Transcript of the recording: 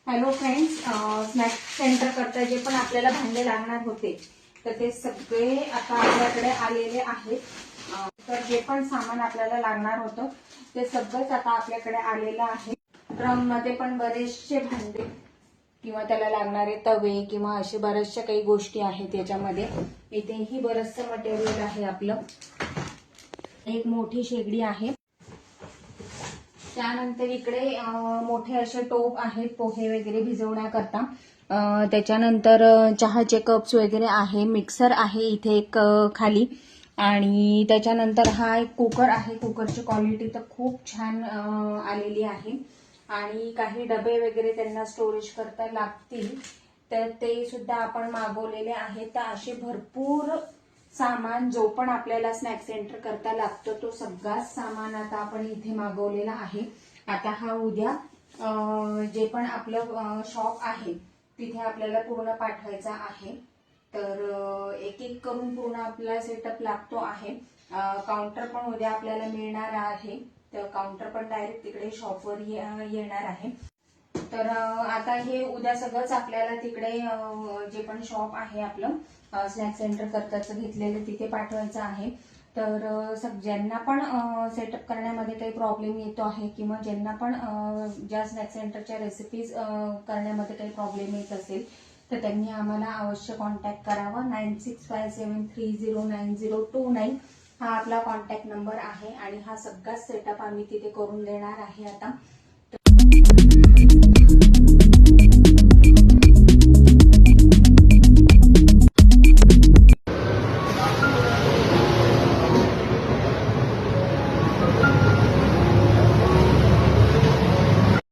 Hello friends, snack centre करता जे पण आपल्याला भांडे लागणार होते तर ते सगळे आता आपल्याकडे आलेले आहेत। तर जे पण सामान आपल्याला लागणार होतं ते सगळंच आता आपल्याकडे आलेलं आहे। ड्रम मध्ये पण बरेचसे भांडे किंवा त्याला लागणारे तवे किंवा असे बऱ्याचशा काही गोष्टी आहेत याच्यामध्ये। इथेही बरचसं मटेरियल आहे आपलं। एक मोठी शेगडी आहे, त्यानंतर इकडे मोठे असे टोप आहेत पोहे वगैरे भिजवण्याकरता। त्याच्यानंतर चहाचे कप्स वगैरे आहे, मिक्सर आहे इथे एक खाली, आणि त्याच्यानंतर हा एक कुकर आहे। कुकरची क्वालिटी तर खूप छान आलेली आहे, आणि काही डबे वगैरे त्यांना स्टोरेज करता लागतील तर ते सुद्धा आपण मागवलेले आहेत। तर असे भरपूर सामान जो पण आपल्याला स्नॅक सेंटर करता लागतो तो सगळाच सामान आता आपण इथे मागवलेला आहे। आता हा उद्या जे पण आपलं शॉप आहे तिथे आपल्याला पूर्ण पाठवायचा आहे। तर एक एक करून पूर्ण आपला सेटअप लागतो आहे। काउंटर पण उद्या आपल्याला मिळणार आहे, तर काउंटर पण डायरेक्ट तिकडे शॉपवर येणार आहे। तर आता हे उद्या सगळंच आपल्याला तिकडे जे पण शॉप आहे आपलं स्नॅक सेंटर करताचं घेतलेलं तिथे पाठवायचं आहे। तर ज्यांना पण सेटअप करण्यामध्ये काही प्रॉब्लेम येतो आहे किंवा ज्यांना पण ज्या स्नॅक सेंटरच्या रेसिपीज करण्यामध्ये काही प्रॉब्लेम येत असेल तर त्यांनी आम्हाला अवश्य कॉन्टॅक्ट करावा। 9657309029 हा आपला कॉन्टॅक्ट नंबर आहे, आणि हा सगळा सेटअप आम्ही तिथे करून देणार आहे आता।